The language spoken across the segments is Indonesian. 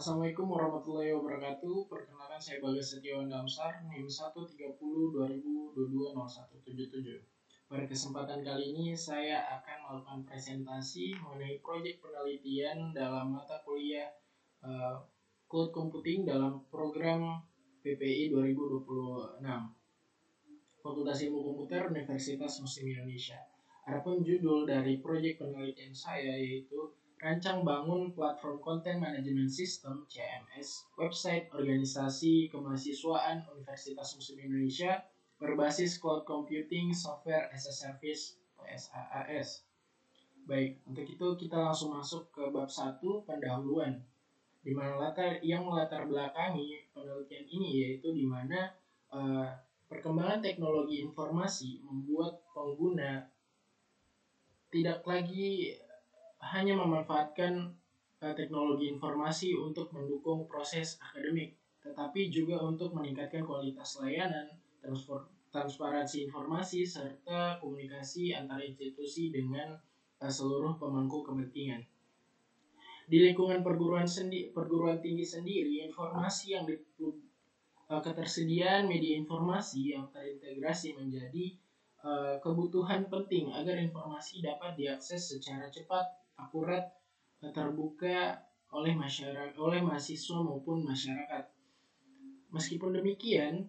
Assalamualaikum warahmatullahi wabarakatuh. Perkenalkan saya Bagas Setiawan Damsar, NIM 13020220177. Pada kesempatan kali ini saya akan melakukan presentasi mengenai proyek penelitian dalam mata kuliah Cloud Computing dalam program PPI 2026 Fakultas Ilmu Komputer Universitas Muslim Indonesia. Adapun judul dari proyek penelitian saya yaitu Rancang Bangun Platform Content Management System (CMS) Website Organisasi Kemahasiswaan Universitas Muslim Indonesia berbasis Cloud Computing Software as a Service atau SaaS. Baik, untuk itu kita langsung masuk ke bab 1 pendahuluan, di mana yang melatar belakangi penelitian ini yaitu di mana perkembangan teknologi informasi membuat pengguna tidak lagi hanya memanfaatkan teknologi informasi untuk mendukung proses akademik, tetapi juga untuk meningkatkan kualitas layanan, transparansi informasi, serta komunikasi antar institusi dengan seluruh pemangku kepentingan. Di lingkungan perguruan tinggi sendiri, informasi yang ketersediaan media informasi yang terintegrasi menjadi kebutuhan penting agar informasi dapat diakses secara cepat, akurat, terbuka oleh mahasiswa maupun masyarakat. Meskipun demikian,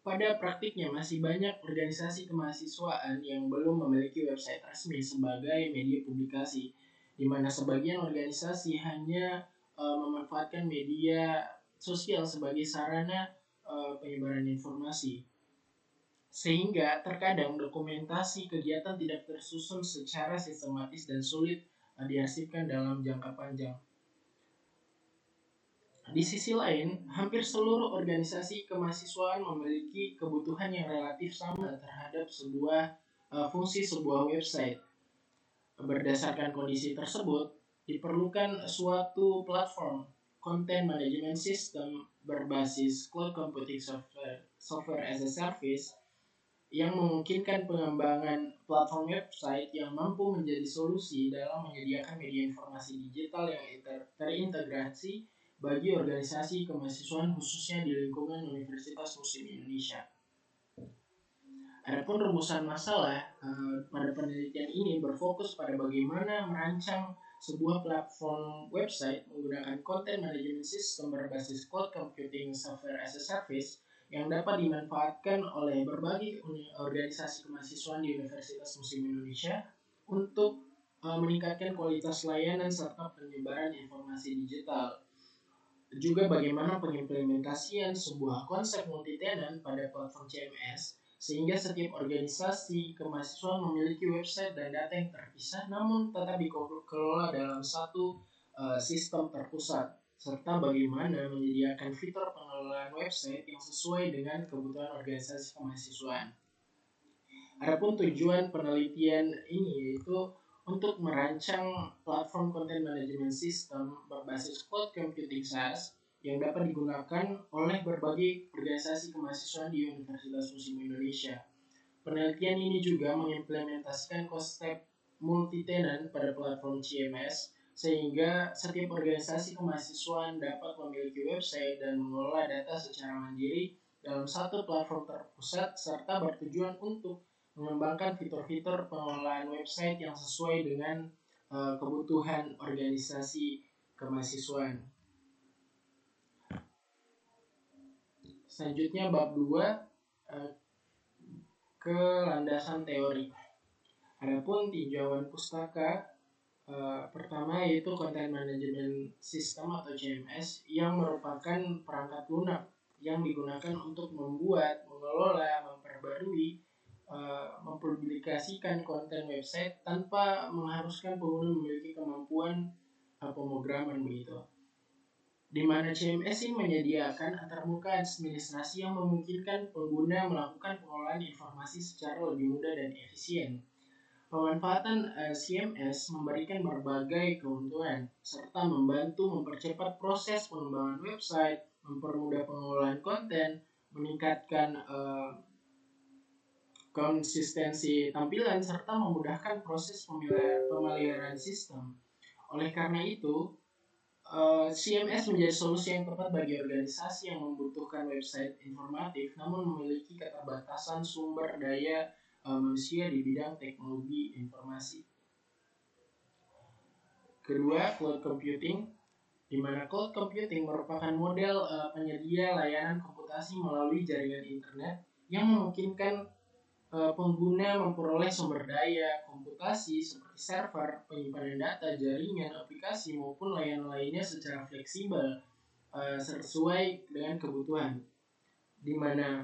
pada praktiknya masih banyak organisasi kemahasiswaan yang belum memiliki website resmi sebagai media publikasi, di mana sebagian organisasi hanya memanfaatkan media sosial sebagai sarana penyebaran informasi. Sehingga terkadang dokumentasi kegiatan tidak tersusun secara sistematis dan sulit diarsipkan dalam jangka panjang. Di sisi lain, hampir seluruh organisasi kemahasiswaan memiliki kebutuhan yang relatif sama terhadap fungsi sebuah website. Berdasarkan kondisi tersebut, diperlukan suatu platform content management system berbasis cloud computing software as a service yang memungkinkan pengembangan platform website yang mampu menjadi solusi dalam menyediakan media informasi digital yang terintegrasi bagi organisasi kemahasiswaan khususnya di lingkungan Universitas Muslim Indonesia. Adapun rumusan masalah pada penelitian ini berfokus pada bagaimana merancang sebuah platform website menggunakan content management system berbasis cloud computing software as a service yang dapat dimanfaatkan oleh berbagai organisasi kemahasiswaan di Universitas Muslim Indonesia untuk meningkatkan kualitas layanan serta penyebaran informasi digital. Juga bagaimana pengimplementasian sebuah konsep multi-tenant pada platform CMS sehingga setiap organisasi kemahasiswaan memiliki website dan data yang terpisah namun tetap dikelola dalam satu sistem terpusat, serta bagaimana menyediakan fitur pengelolaan website yang sesuai dengan kebutuhan organisasi kemahasiswaan. Adapun tujuan penelitian ini yaitu untuk merancang platform content management system berbasis cloud computing SaaS yang dapat digunakan oleh berbagai organisasi kemahasiswaan di Universitas Muslim Indonesia. Penelitian ini juga mengimplementasikan konsep multi-tenant pada platform CMS sehingga setiap organisasi kemahasiswaan dapat memiliki website dan mengelola data secara mandiri dalam satu platform terpusat serta bertujuan untuk mengembangkan fitur-fitur pengelolaan website yang sesuai dengan kebutuhan organisasi kemahasiswaan. Selanjutnya bab 2 ke landasan teori. Adapun tinjauan pustaka pertama yaitu Content Management System atau CMS yang merupakan perangkat lunak yang digunakan untuk membuat, mengelola, memperbarui, mempublikasikan konten website tanpa mengharuskan pengguna memiliki kemampuan pemrograman begitu. Di mana CMS ini menyediakan antarmuka administrasi yang memungkinkan pengguna melakukan pengelolaan informasi secara lebih mudah dan efisien. Pemanfaatan CMS memberikan berbagai keuntungan serta membantu mempercepat proses pengembangan website, mempermudah pengelolaan konten, meningkatkan konsistensi tampilan serta memudahkan proses pemeliharaan sistem. Oleh karena itu, CMS menjadi solusi yang tepat bagi organisasi yang membutuhkan website informatif namun memiliki keterbatasan sumber daya manusia di bidang teknologi informasi. Kedua, cloud computing, di mana cloud computing merupakan model penyedia layanan komputasi melalui jaringan internet yang memungkinkan pengguna memperoleh sumber daya komputasi seperti server, penyimpanan data, jaringan, aplikasi, maupun layanan lainnya secara fleksibel sesuai dengan kebutuhan. Di mana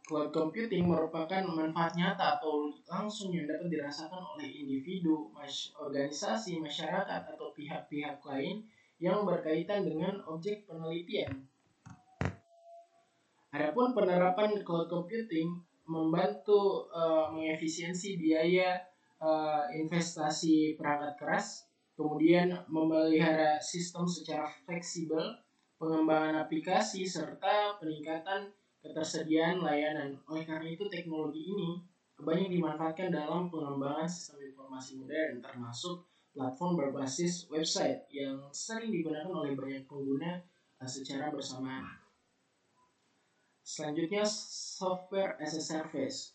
cloud computing merupakan manfaat nyata atau langsung yang dapat dirasakan oleh individu, organisasi, masyarakat, atau pihak-pihak lain yang berkaitan dengan objek penelitian. Adapun penerapan cloud computing membantu mengefisiensi biaya investasi perangkat keras, kemudian memelihara sistem secara fleksibel, pengembangan aplikasi, serta peningkatan ketersediaan layanan. Oleh karena itu, teknologi ini banyak dimanfaatkan dalam pengembangan sistem informasi modern, termasuk platform berbasis website yang sering digunakan oleh banyak pengguna secara bersamaan. Selanjutnya, Software as a Service.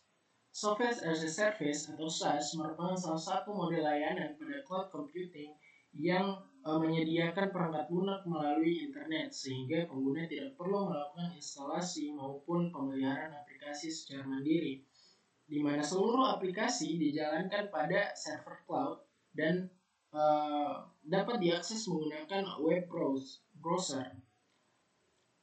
Software as a Service atau SaaS merupakan salah satu model layanan pada cloud computing yang menyediakan perangkat lunak melalui internet sehingga pengguna tidak perlu melakukan instalasi maupun pemeliharaan aplikasi secara mandiri, di mana seluruh aplikasi dijalankan pada server cloud dan dapat diakses menggunakan web browser.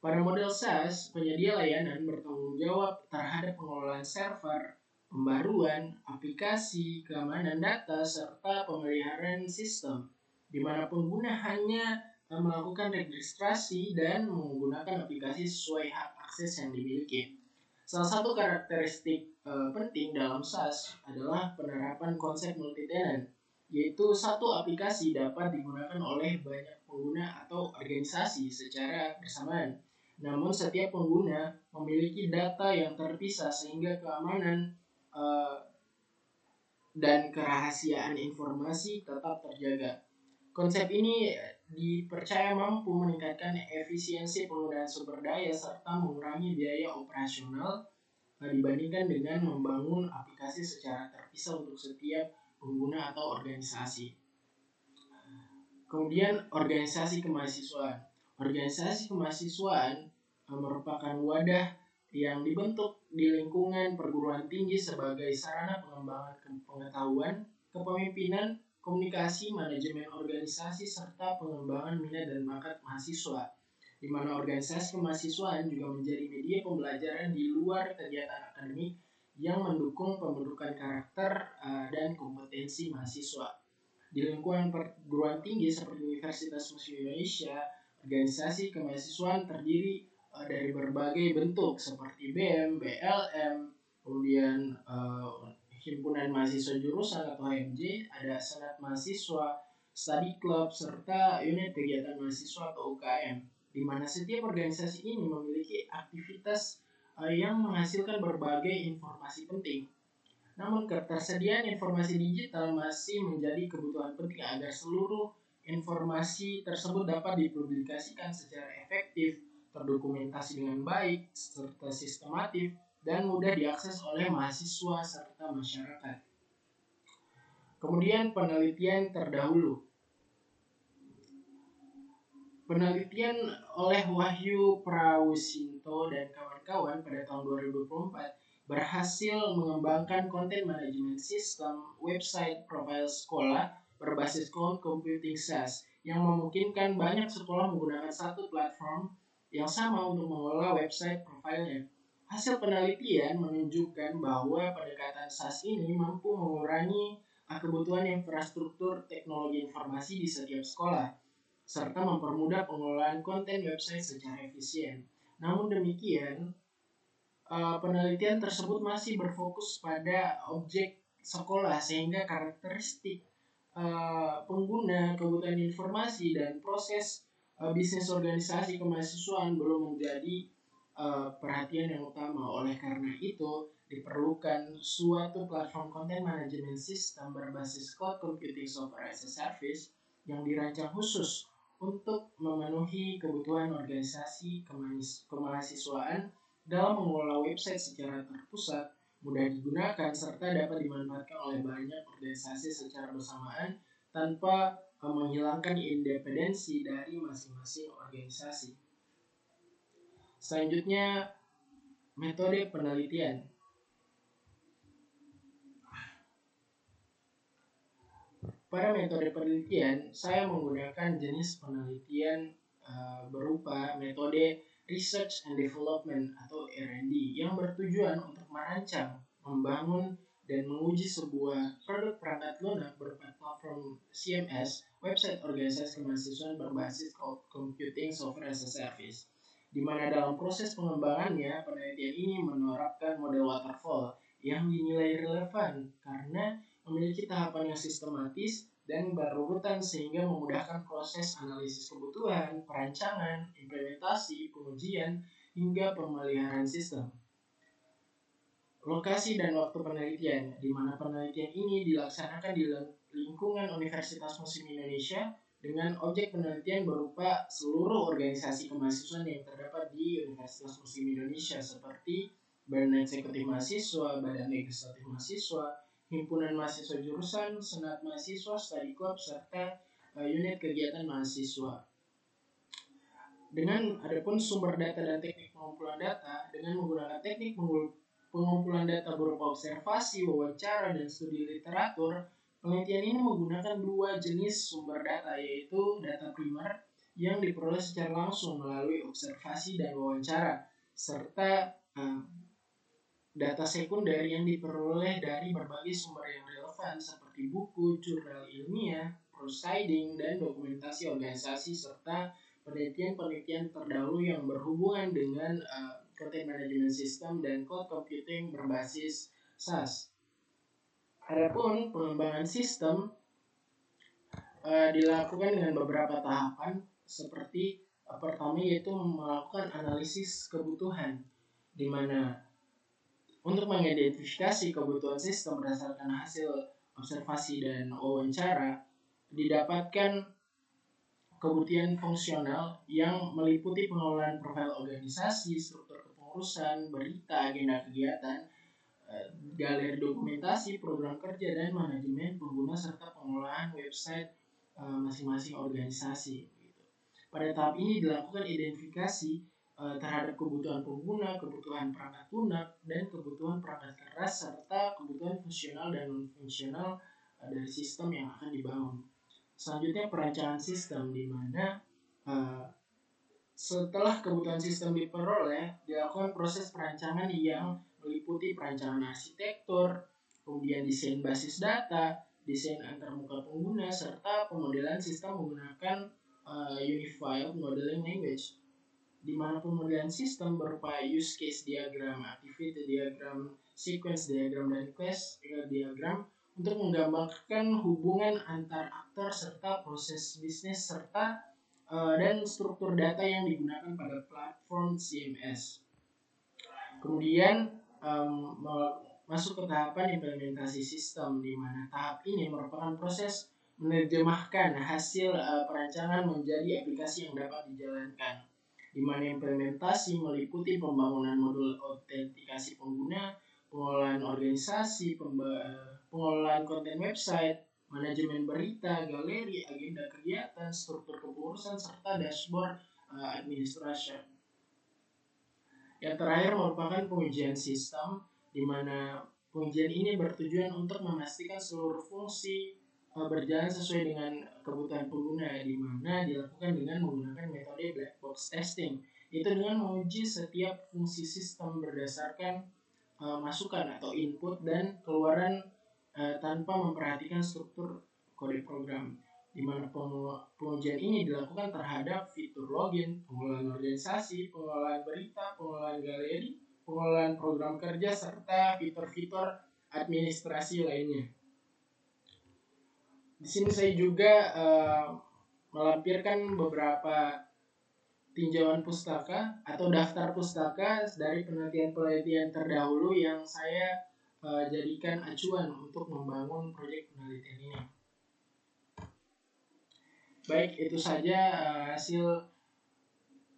Pada model SaaS, penyedia layanan bertanggung jawab terhadap pengelolaan server, pembaruan, aplikasi, keamanan data, serta pemeliharaan sistem, di mana pengguna hanya melakukan registrasi dan menggunakan aplikasi sesuai hak akses yang dimiliki. Salah satu karakteristik penting dalam SaaS adalah penerapan konsep multi-tenant, yaitu satu aplikasi dapat digunakan oleh banyak pengguna atau organisasi secara bersamaan. Namun setiap pengguna memiliki data yang terpisah sehingga keamanan dan kerahasiaan informasi tetap terjaga. Konsep ini dipercaya mampu meningkatkan efisiensi penggunaan sumber daya serta mengurangi biaya operasional dibandingkan dengan membangun aplikasi secara terpisah untuk setiap pengguna atau organisasi. Kemudian organisasi kemahasiswaan. Organisasi kemahasiswaan merupakan wadah yang dibentuk di lingkungan perguruan tinggi sebagai sarana pengembangan pengetahuan, kepemimpinan, komunikasi, manajemen organisasi, serta pengembangan minat dan bakat mahasiswa, di mana organisasi kemahasiswaan juga menjadi media pembelajaran di luar kegiatan akademik yang mendukung pembentukan karakter dan kompetensi mahasiswa. Di lingkungan perguruan tinggi seperti Universitas Muslim Indonesia, organisasi kemahasiswaan terdiri dari berbagai bentuk seperti BEM, BLM, kemudian himpunan mahasiswa jurusan atau HMJ, ada senat mahasiswa, study club, serta unit kegiatan mahasiswa atau UKM, di mana setiap organisasi ini memiliki aktivitas yang menghasilkan berbagai informasi penting. Namun ketersediaan informasi digital masih menjadi kebutuhan penting agar seluruh informasi tersebut dapat dipublikasikan secara efektif, terdokumentasi dengan baik, serta sistematif, dan mudah diakses oleh mahasiswa serta masyarakat. Kemudian penelitian terdahulu. Penelitian oleh Wahyu Prawusinto dan kawan-kawan pada tahun 2024 berhasil mengembangkan konten manajemen sistem website profil sekolah berbasis cloud computing SaaS yang memungkinkan banyak sekolah menggunakan satu platform yang sama untuk mengelola website profilnya. Hasil penelitian menunjukkan bahwa pendekatan SaaS ini mampu mengurangi kebutuhan infrastruktur teknologi informasi di setiap sekolah, serta mempermudah pengelolaan konten website secara efisien. Namun demikian, penelitian tersebut masih berfokus pada objek sekolah sehingga karakteristik pengguna, kebutuhan informasi, dan proses bisnis organisasi kemahasiswaan belum menjadi perhatian yang utama. Oleh karena itu, diperlukan suatu platform content management system berbasis cloud computing software as a service yang dirancang khusus untuk memenuhi kebutuhan organisasi kemahasiswaan dalam mengelola website secara terpusat, mudah digunakan, serta dapat dimanfaatkan oleh banyak organisasi secara bersamaan tanpa menghilangkan independensi dari masing-masing organisasi. Selanjutnya, metode penelitian. Pada metode penelitian, saya menggunakan jenis penelitian berupa metode Research and Development atau R&D yang bertujuan untuk merancang, membangun, dan menguji sebuah produk perangkat lunak berupa platform CMS, website organisasi kemahasiswaan berbasis cloud computing software as a service, di mana dalam proses pengembangannya, penelitian ini menerapkan model waterfall yang dinilai relevan karena memiliki tahapan yang sistematis dan berurutan sehingga memudahkan proses analisis kebutuhan, perancangan, implementasi, pengujian, hingga pemeliharaan sistem. Lokasi dan waktu penelitian, di mana penelitian ini dilaksanakan di lingkungan Universitas Muslim Indonesia dengan objek penelitian berupa seluruh organisasi kemahasiswaan yang terdapat di Universitas Muslim Indonesia seperti Badan Eksekutif Mahasiswa, Badan Legislatif Mahasiswa, Himpunan Mahasiswa Jurusan, Senat Mahasiswa, Study Club, serta unit kegiatan mahasiswa. Dengan adapun sumber data dan teknik pengumpulan data, dengan menggunakan teknik pengumpulan data berupa observasi, wawancara, dan studi literatur, penelitian ini menggunakan dua jenis sumber data, yaitu data primer yang diperoleh secara langsung melalui observasi dan wawancara, serta data sekunder yang diperoleh dari berbagai sumber yang relevan seperti buku, jurnal ilmiah, proceeding, dan dokumentasi organisasi, serta penelitian-penelitian terdahulu yang berhubungan dengan content management system dan cloud computing berbasis SaaS. Adapun pengembangan sistem dilakukan dengan beberapa tahapan seperti pertama yaitu melakukan analisis kebutuhan, di mana untuk mengidentifikasi kebutuhan sistem berdasarkan hasil observasi dan wawancara, didapatkan kebutuhan fungsional yang meliputi pengelolaan profil organisasi, struktur kepengurusan, berita, agenda kegiatan, galeri dokumentasi, program kerja, dan manajemen pengguna serta pengelolaan website masing-masing organisasi. Pada tahap ini dilakukan identifikasi terhadap kebutuhan pengguna, kebutuhan perangkat lunak, dan kebutuhan perangkat keras, serta kebutuhan fungsional dan non-fungsional dari sistem yang akan dibangun. Selanjutnya perancangan sistem, di mana setelah kebutuhan sistem diperoleh, dilakukan proses perancangan yang meliputi perancangan arsitektur, kemudian desain basis data, desain antarmuka pengguna, serta pemodelan sistem menggunakan Unified Modeling Language, di mana pemodelan sistem berupa use case diagram, activity diagram, sequence diagram, dan class diagram untuk menggambarkan hubungan antar aktor serta proses bisnis serta dan struktur data yang digunakan pada platform CMS. Kemudian masuk ke tahapan implementasi sistem, di mana tahap ini merupakan proses menerjemahkan hasil perancangan menjadi aplikasi yang dapat dijalankan, di mana implementasi meliputi pembangunan modul autentikasi pengguna, pengelolaan organisasi, pengelolaan konten website, manajemen berita, galeri, agenda kegiatan, struktur kepengurusan, serta dashboard administration. Yang terakhir merupakan pengujian sistem, di mana pengujian ini bertujuan untuk memastikan seluruh fungsi berjalan sesuai dengan kebutuhan pengguna, di mana dilakukan dengan menggunakan metode black box testing, yaitu dengan menguji setiap fungsi sistem berdasarkan masukan atau input dan keluaran tanpa memperhatikan struktur kode program, di mana pengujian ini dilakukan terhadap fitur login, pengelolaan organisasi, pengelolaan berita, pengelolaan galeri, pengelolaan program kerja, serta fitur-fitur administrasi lainnya. Di sini saya juga melampirkan beberapa tinjauan pustaka atau daftar pustaka dari penelitian-penelitian terdahulu yang saya jadikan acuan untuk membangun proyek penelitian ini. Baik, itu saja hasil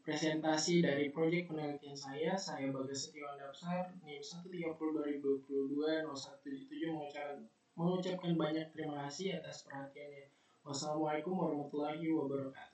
presentasi dari proyek penelitian saya. Saya Bagas Setiawan Dapsar, NIM 130 2022 0177 mengucapkan banyak terima kasih atas perhatiannya. Wassalamualaikum warahmatullahi wabarakatuh.